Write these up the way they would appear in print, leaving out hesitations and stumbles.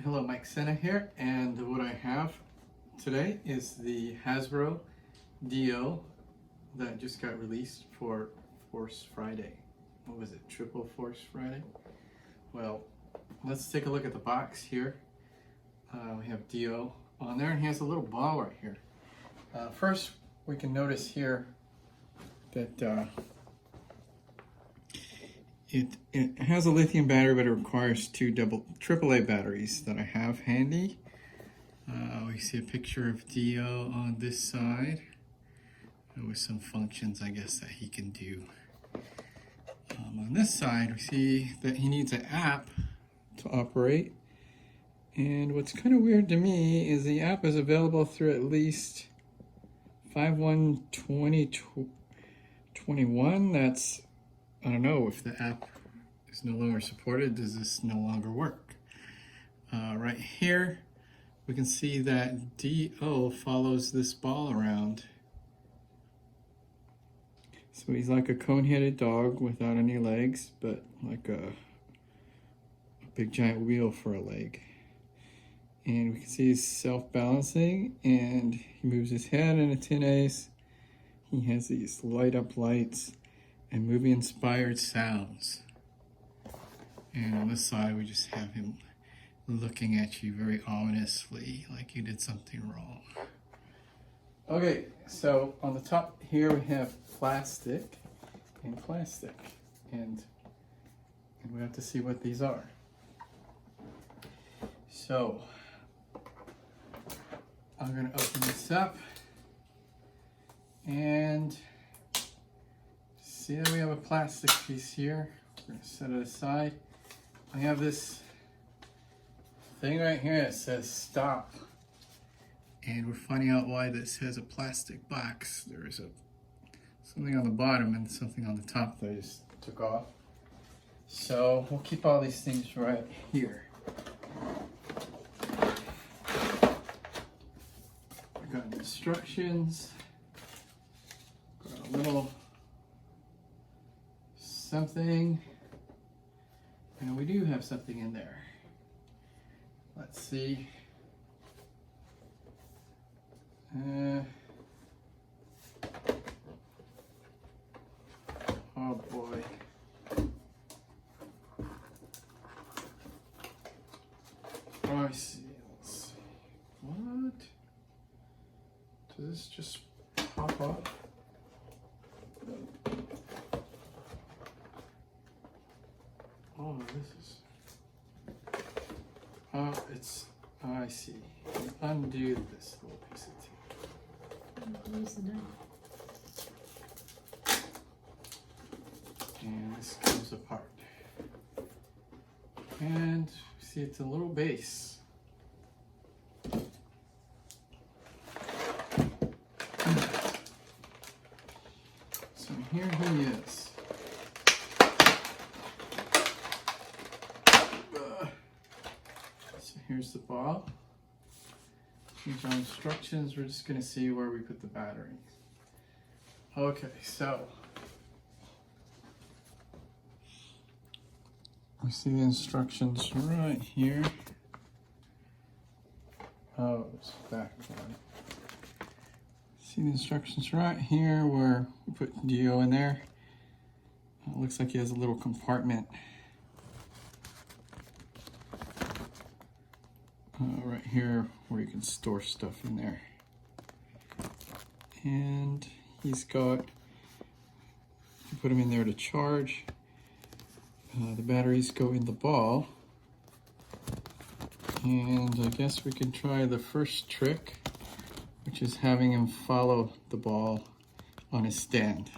Hello, Mike Senna here, and what I have today is the Hasbro D-O that just got released for Force Friday. What was it, Triple Force Friday? Well, let's take a look at the box here. We have D-O on there, and he has a little ball right here. First, we can notice here that it has a lithium battery, but it requires two AAA batteries that I have handy. We see a picture of D-O on this side with some functions, I guess, that he can do. On this side, we see that he needs an app to operate. And what's kind of weird to me is the app is available through at least 5/1/2021. That's, I don't know if the app is no longer supported. Does this no longer work? Right here, we can see that D-O follows this ball around. So he's like a cone-headed dog without any legs, but like a big giant wheel for a leg. And we can see he's self-balancing, and he moves his head in a 10-ace. He has these light-up lights and movie-inspired sounds. And on this side, we just have him looking at you very ominously, like you did something wrong. Okay, so on the top here we have plastic and plastic, and we have to see what these are. So I'm going to open this up and see that we have a plastic piece here. We're going to set it aside. I have this thing right here that says stop, and we're finding out why this has a plastic box. There's something on the bottom and something on the top that I just took off. So we'll keep all these things right here. I got instructions, got a little something, and we do have something in there. Let's see. Oh boy. Oh, I see. Let's see. What? Does this just pop off? Oh, this is. It's. Oh, I see. You undo this little piece of tape. Use the knife. And this comes apart. And see, it's a little base. So here he is. So here's the ball. Here's our instructions. We're just going to see where we put the battery. Okay, so we see the instructions right here. Oh, it's back one. See the instructions right here where we put D-O in there. It looks like he has a little compartment right here where you can store stuff in there. And he's got, you put him in there to charge. The batteries go in the ball. And I guess we can try the first trick, which is having him follow the ball on his stand.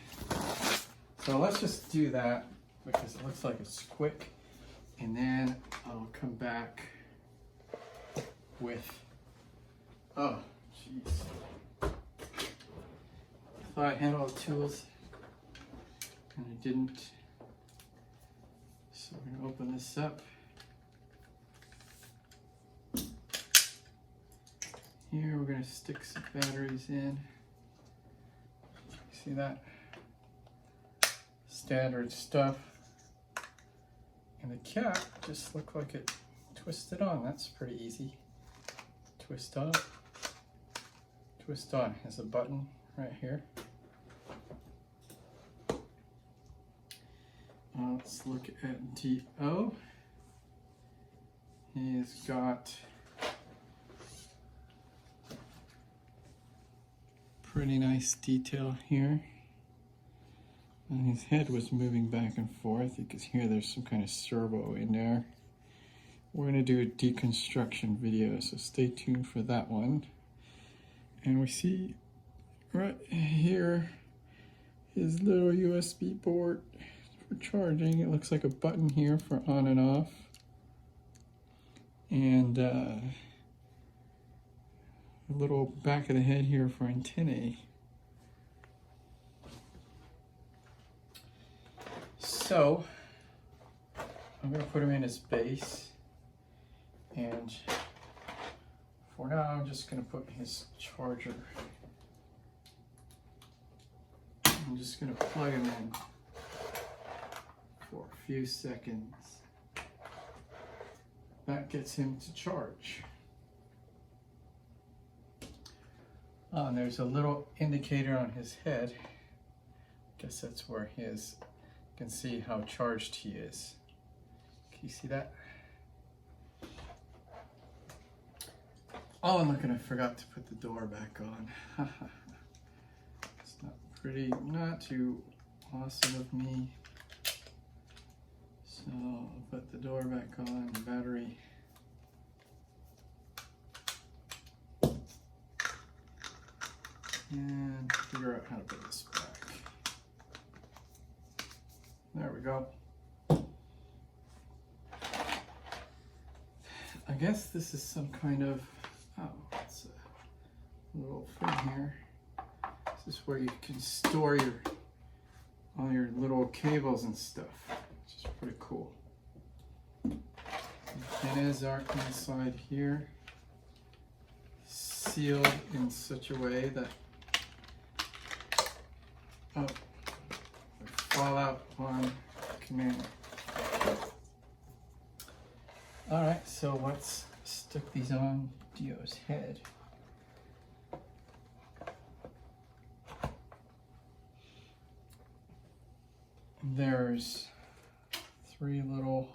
So let's just do that because it looks like it's quick. And then I'll come back with, oh, jeez. I thought I had all the tools and I didn't. So we're gonna open this up. Here we're gonna stick some batteries in. See that? Standard stuff. And the cap just looked like it twist it on. That's pretty easy. Twist up, twist on. There's a button right here. Let's look at D-O. He's got pretty nice detail here. And his head was moving back and forth. You can hear there's some kind of servo in there. We're going to do a deconstruction video, so stay tuned for that one. And we see right here his little USB port for charging. It looks like a button here for on and off. And a little back of the head here for antennae. So I'm going to put him in his base, and for now I'm just going to put his charger. I'm just going to plug him in for a few seconds. That gets him to charge. Oh, and there's a little indicator on his head. Guess that's where he is. You can see how charged he is. Can you see that? Oh, and look, and I forgot to put the door back on. It's not too awesome of me. So I'll put the door back on, the battery. And figure out how to put this back. There we go. I guess this is some kind of, it's a little thing here. This is where you can store all your little cables and stuff, which is pretty cool. Antennas are inside here, sealed in such a way that they fall out on command. Alright, so let's stick these on D-O's head. There's 3 little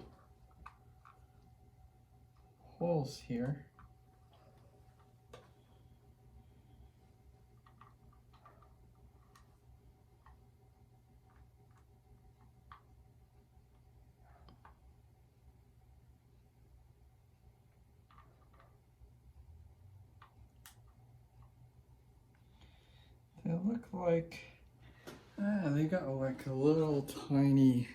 holes here. They look like, they got like a little tiny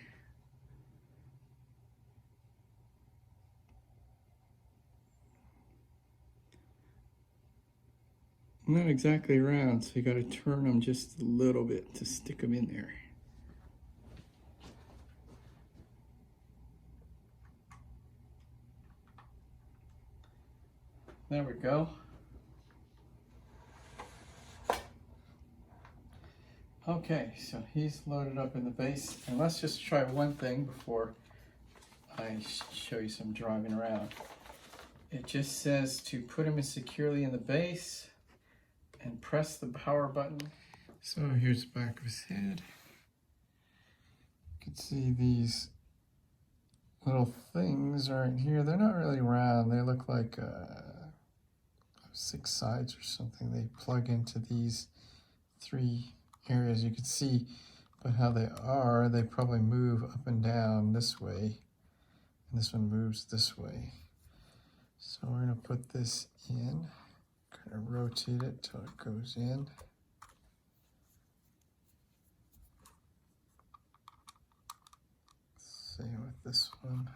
not exactly round, so you got to turn them just a little bit to stick them in there. There we go. Okay, so he's loaded up in the base, and let's just try one thing before I show you some driving around. It just says to put him securely in the base and press the power button. So here's the back of his head. You can see these little things right here. They're not really round. They look like 6 sides or something. They plug into these 3 areas. You can see by how they are, they probably move up and down this way, and this one moves this way. So we're going to put this in, kind of rotate it till it goes in. Same with this one.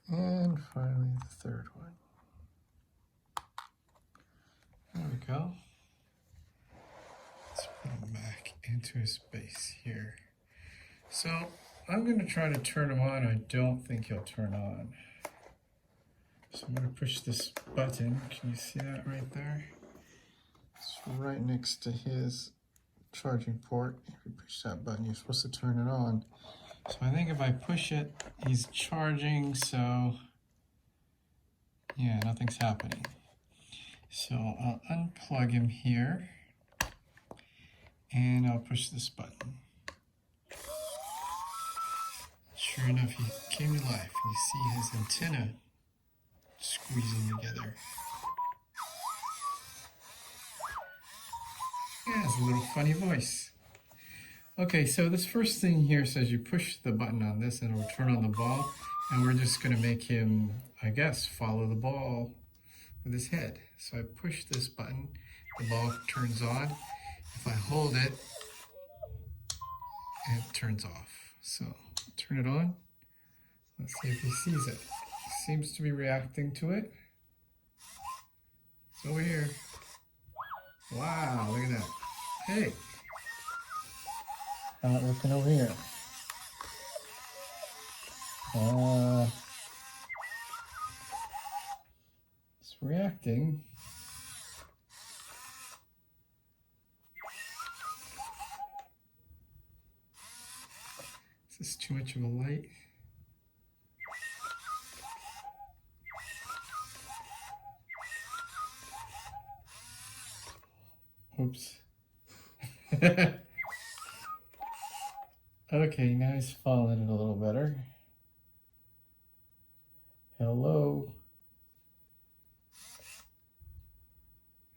And finally the 3rd one. There we go. Let's put him back into his base here. So I'm going to try to turn him on. I don't think he'll turn on. So I'm going to push this button. Can you see that right there? It's right next to his charging port. If you push that button, you're supposed to turn it on. So I think if I push it, he's charging, so yeah, nothing's happening. So I'll unplug him here, and I'll push this button. Sure enough, he came to life. You see his antenna squeezing together. Yeah, it's a little funny voice. Okay, so this first thing here says you push the button on this and it'll turn on the ball, and we're just going to make him, I guess, follow the ball with his head. So I push this button, the ball turns on. If I hold it, it turns off. So turn it on. Let's see if he sees it. He seems to be reacting to it. It's over here. Wow, look at that. Hey. Not looking over here. It's reacting. Is this too much of a light? Oops. Okay, now he's following it a little better. Hello.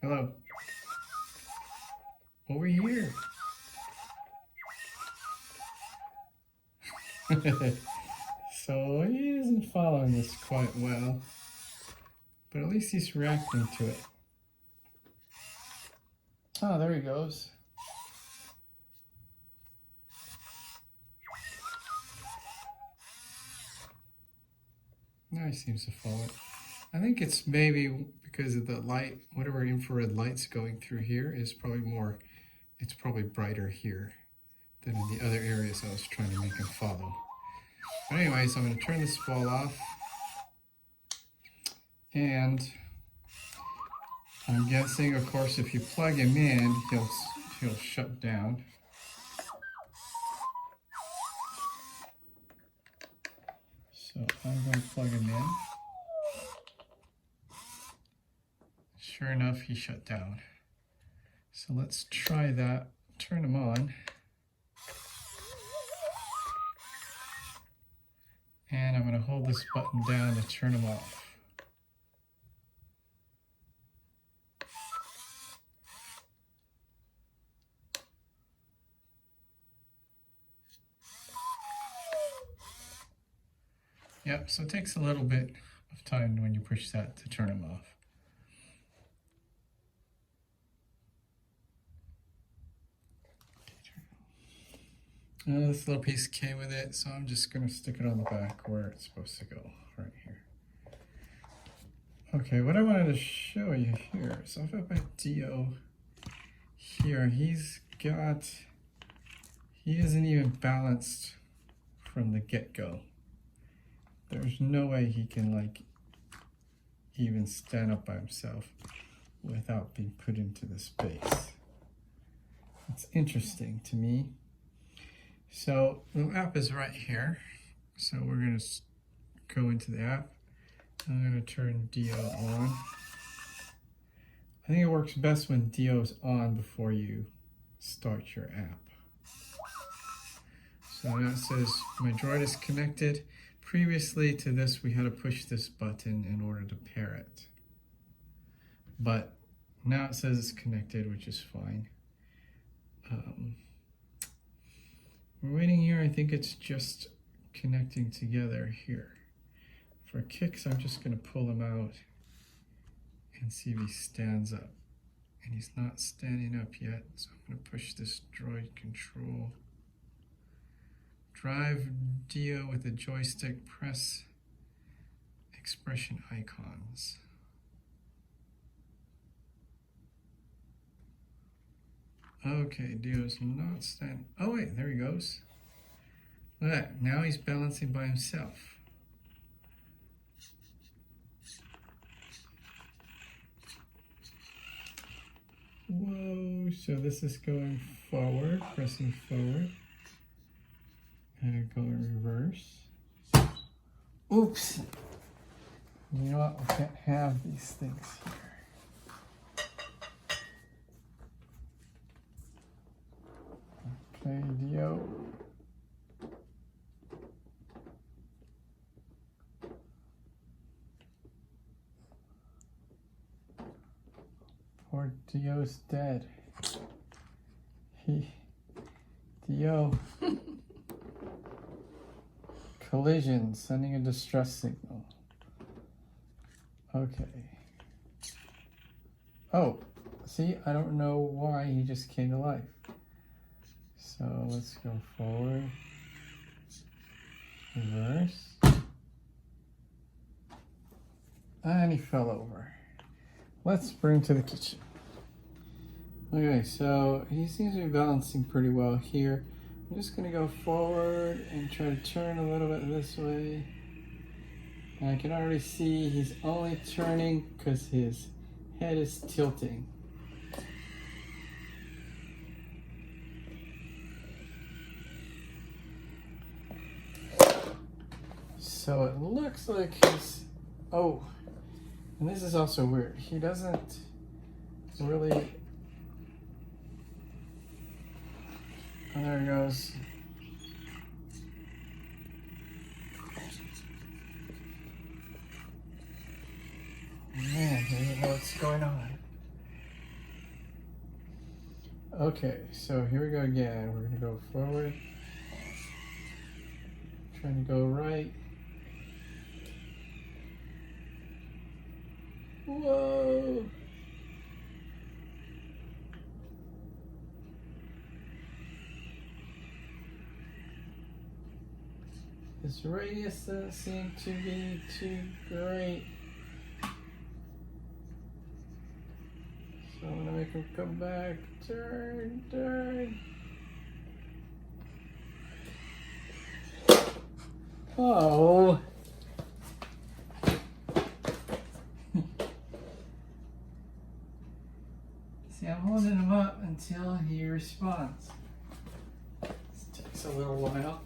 Hello. Over here. So he isn't following this quite well, but at least he's reacting to it. Oh, there he goes. Now he seems to follow it. I think it's maybe because of the light, whatever infrared light's going through here is probably more, it's probably brighter here than in the other areas I was trying to make him follow. But anyways, I'm going to turn this ball off. And I'm guessing, of course, if you plug him in, he'll shut down. So I'm going to plug him in. Sure enough, he shut down. So let's try that. Turn him on. And I'm going to hold this button down to turn him off. Yep, so it takes a little bit of time when you push that to turn them off. This little piece came with it, so I'm just going to stick it on the back where it's supposed to go, right here. Okay, what I wanted to show you here, so if I put D-O here, he isn't even balanced from the get-go. There's no way he can like even stand up by himself without being put into the space. It's interesting to me. So the app is right here. So we're going to go into the app. I'm going to turn D-O on. I think it works best when D-O is on before you start your app. So now it says my Droid is connected. Previously to this, we had to push this button in order to pair it. But now it says it's connected, which is fine. We're waiting here. I think it's just connecting together here. For kicks, I'm just going to pull him out and see if he stands up. And he's not standing up yet, so I'm going to push this Droid control. Drive D-O with the joystick, press expression icons. Okay, D-O's not standing. Oh wait, there he goes. Look at that, now he's balancing by himself. Whoa, so this is going forward, pressing forward. Gotta go in reverse. Oops! You know what? We can't have these things here. Okay, D-O. Poor D-O's dead. D-O. Collision, sending a distress signal. Okay. Oh, see, I don't know why he just came to life. So let's go forward. Reverse. And he fell over. Let's bring him to the kitchen. Okay, so he seems to be balancing pretty well here. I'm just gonna go forward and try to turn a little bit this way. And I can already see he's only turning because his head is tilting. So it looks like he's, oh, and this is also weird. He doesn't really, oh, there he goes. Man, I don't know what's going on. Okay, so here we go again. We're gonna go forward. Trying to go right. Whoa! This radius doesn't seem to be too great. So I'm gonna make him come back. Turn, turn. Oh. See, I'm holding him up until he responds. This takes a little while.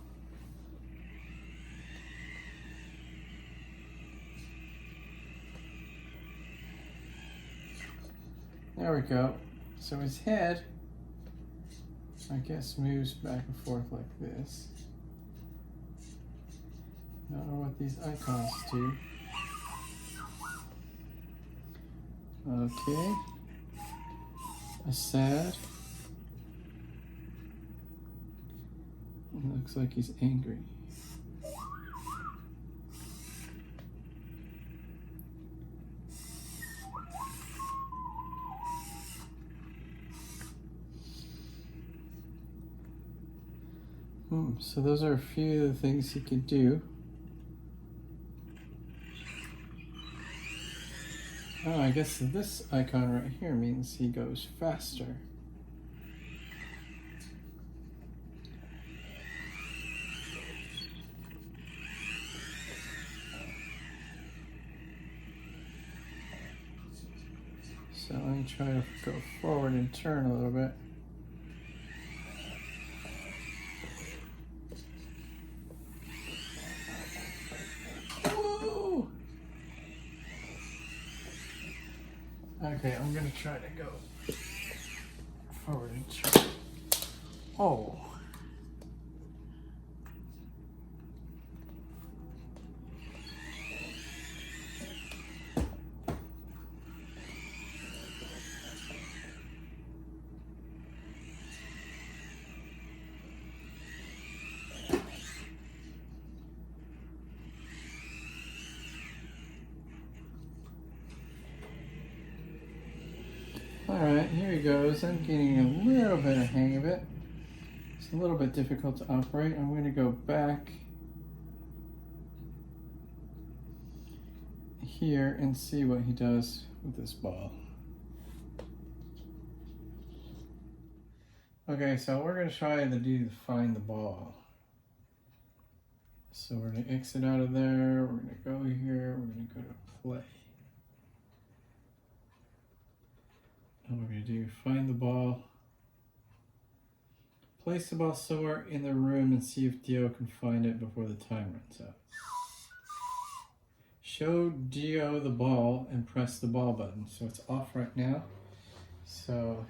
There we go. So his head, I guess, moves back and forth like this. I don't know what these icons do. Okay. A sad. It looks like he's angry. So those are a few of the things he can do. Oh, I guess this icon right here means he goes faster. So let me try to go forward and turn a little bit. Okay, I'm gonna try to go forward and turn. Oh. Alright, here he goes. I'm getting a little bit of hang of it. It's a little bit difficult to operate. I'm going to go back here and see what he does with this ball. Okay, so we're going to try to do the find the ball. So we're going to exit out of there. We're going to go here. We're going to go to play. And we're going to do find the ball, place the ball somewhere in the room and see if D-O can find it before the time runs out. Show D-O the ball and press the ball button. So it's off right now. So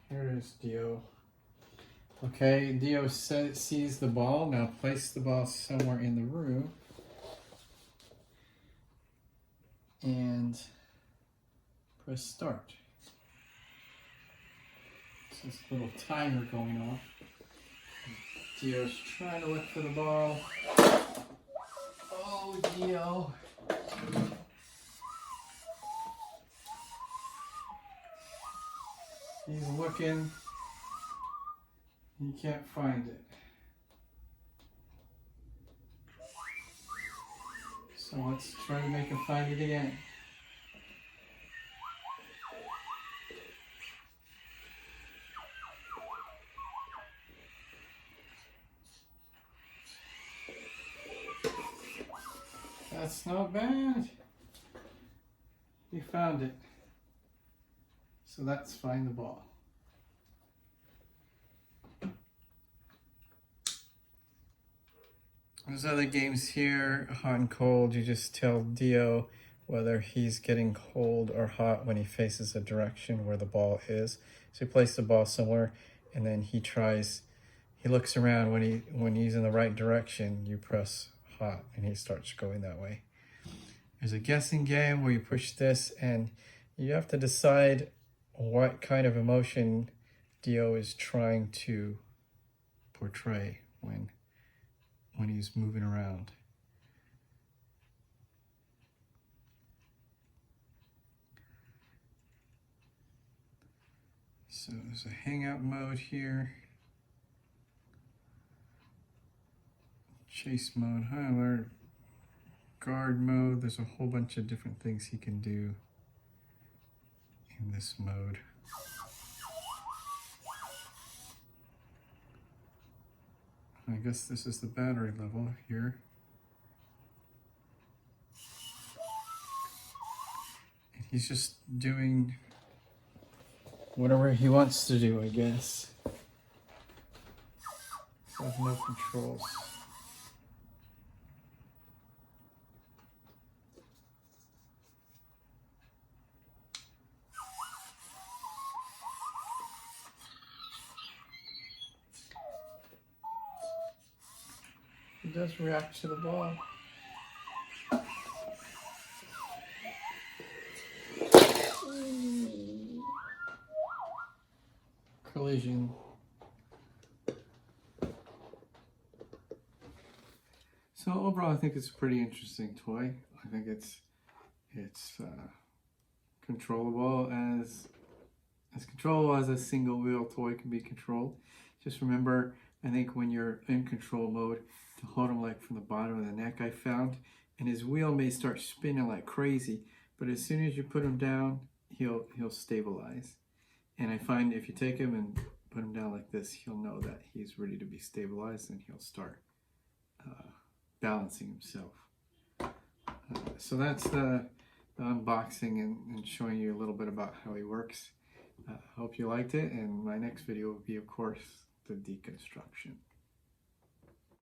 here is D-O. Okay, D-O sees the ball. Now place the ball somewhere in the room. And press start. This little timer going off. D-O's trying to look for the ball. Oh, D-O. He's looking. He can't find it. So let's try to make him find it again. That's not bad. He found it. So let's find the ball. There's other games here, hot and cold. You just tell D-O whether he's getting cold or hot when he faces a direction where the ball is. So you place the ball somewhere and then he looks around. When he's in the right direction, you press hot and he starts going that way. There's a guessing game where you push this and you have to decide what kind of emotion D-O is trying to portray when he's moving around. So there's a hangout mode here. Chase mode, high alert, guard mode. There's a whole bunch of different things he can do in this mode. I guess this is the battery level here. And he's just doing whatever he wants to do, I guess. There's no controls. He does react to the ball. Collision. So overall, I think it's a pretty interesting toy. I think it's controllable as controllable as a single wheel toy can be controlled. Just remember, I think when you're in control mode, to hold him like from the bottom of the neck, I found, and his wheel may start spinning like crazy, but as soon as you put him down, he'll stabilize. And I find if you take him and put him down like this, he'll know that he's ready to be stabilized and he'll start balancing himself. So that's the unboxing and showing you a little bit about how he works. Hope you liked it, and my next video will be, of course, the deconstruction.